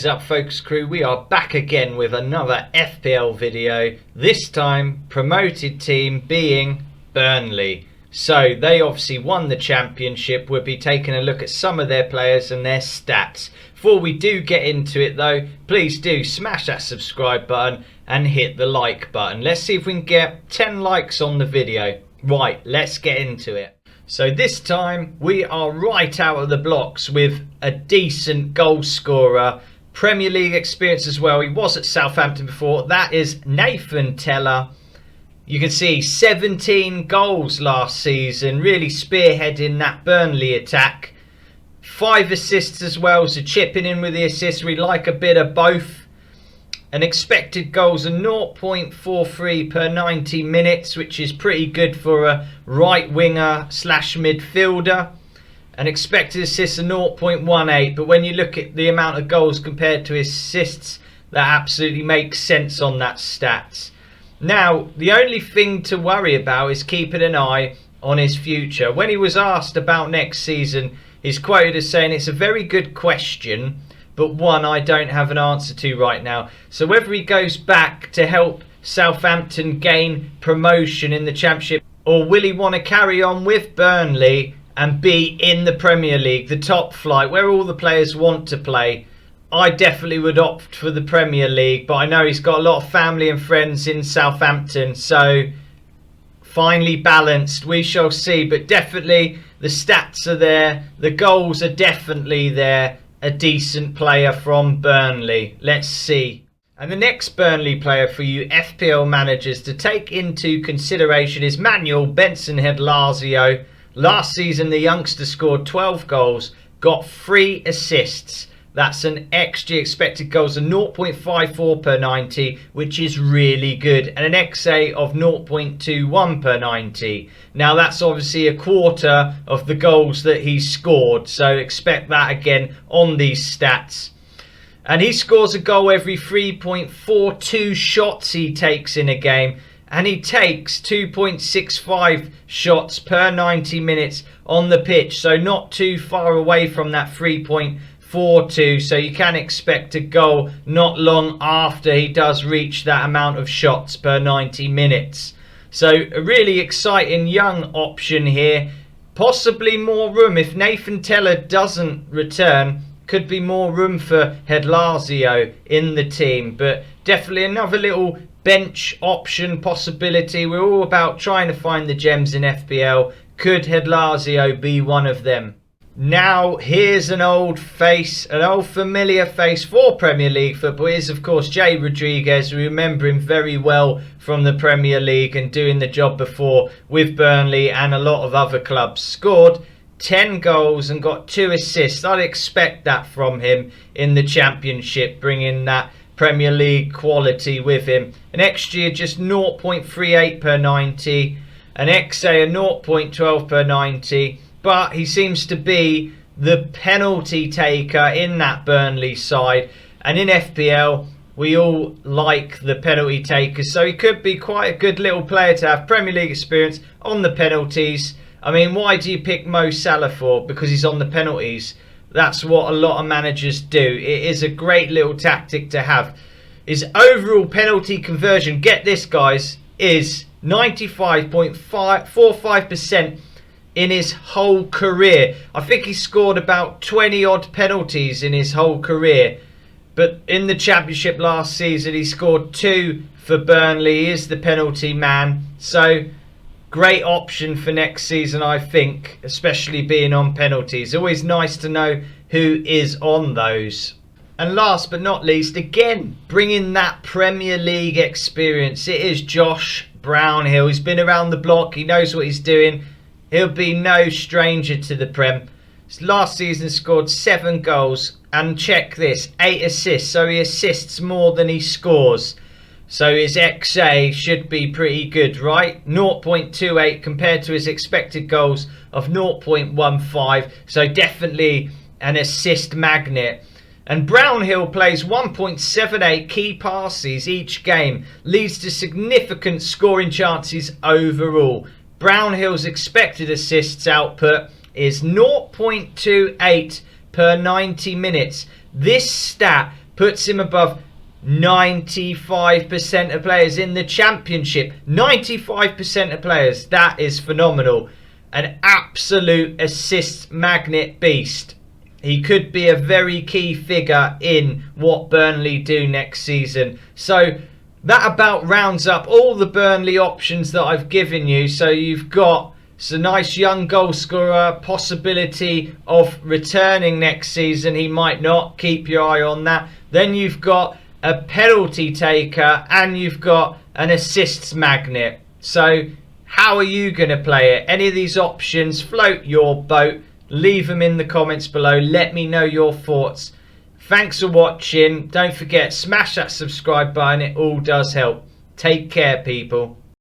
What is up, Focus Crew? We are back again with another FPL video, this time promoted team being Burnley. So they obviously won the championship. We'll be taking a look at some of their players and their stats. Before we do get into it though, please do smash that subscribe button and hit the like button. Let's see if we can get 10 likes on the video. Right, let's get into it. So this time we are right out of the blocks with a decent goal scorer. Premier League experience as well. He was at Southampton before. That is Nathan Tella. You can see 17 goals last season. Really spearheading that Burnley attack. 5 assists as well. So chipping in with the assists. We like a bit of both. An expected goals of 0.43 per 90 minutes, which is pretty good for a right winger slash midfielder. An expected assists of 0.18, but when you look at the amount of goals compared to assists, that absolutely makes sense on that stats. Now, the only thing to worry about is keeping an eye on his future. When he was asked about next season, he's quoted as saying, "It's a very good question, but one I don't have an answer to right now." So whether he goes back to help Southampton gain promotion in the Championship, or will he want to carry on with Burnley and be in the Premier League, the top flight, where all the players want to play, I definitely would opt for the Premier League. But I know he's got a lot of family and friends in Southampton, so finely balanced, we shall see. But definitely the stats are there, the goals are definitely there. A decent player from Burnley. Let's see. And the next Burnley player for you FPL managers to take into consideration is Manuel Di. Last season the youngster scored 12 goals, got 3 assists. That's an XG expected goals of 0.54 per 90, which is really good. And an XA of 0.21 per 90. Now that's obviously a quarter of the goals that he scored. So expect that again on these stats. And he scores a goal every 3.42 shots he takes in a game. And he takes 2.65 shots per 90 minutes on the pitch. So not too far away from that 3.42, so you can expect a goal not long after he does reach that amount of shots per 90 minutes. So a really exciting young option here. Possibly more room if Nathan Tella doesn't return. Could be more room for Hedlazio in the team, but definitely another little bench option possibility. We're all about trying to find the gems in FPL. Could Hedlazio be one of them? Now, here's an old face, an old familiar face for Premier League football. Is of course Jay Rodriguez. We remember him very well from the Premier League and doing the job before with Burnley and a lot of other clubs. Scored 10 goals and got 2 assists. I'd expect that from him in the Championship, bringing that Premier League quality with him. An XG of just 0.38 per 90, an XA of 0.12 per 90. But he seems to be the penalty taker in that Burnley side. And in FPL, we all like the penalty takers. So he could be quite a good little player to have Premier League experience on the penalties. I mean, why do you pick Mo Salah for? Because he's on the penalties. That's what a lot of managers do. It is a great little tactic to have. His overall penalty conversion, get this guys, is 95.45% in his whole career. I think he scored about 20 odd penalties in his whole career, but in the Championship last season he scored 2 for Burnley. He is the penalty man, so great option for next season, I think, especially being on penalties. Always nice to know who is on those. And last but not least, again bringing that Premier League experience, it is Josh Brownhill. He's been around the block, he knows what he's doing. He'll be no stranger to the Prem. Last season scored 7 goals and check this, 8 assists. So he assists more than he scores. So his XA should be pretty good, right? 0.28 compared to his expected goals of 0.15. So definitely an assist magnet. And Brownhill plays 1.78 key passes each game. Leads to significant scoring chances overall. Brownhill's expected assists output is 0.28 per 90 minutes. This stat puts him above 95% of players in the championship. 95% of players. That is phenomenal. An absolute assist magnet beast. He could be a very key figure in what Burnley do next season. So that about rounds up all the Burnley options that I've given you. So you've got a nice young goal scorer, possibility of returning next season. He might not. Keep your eye on that. Then you've got a penalty taker and you've got an assists magnet. So how are you going to play it? Any of these options, float your boat. Leave them in the comments below. Let me know your thoughts. Thanks for watching. Don't forget, smash that subscribe button. It all does help. Take care, people.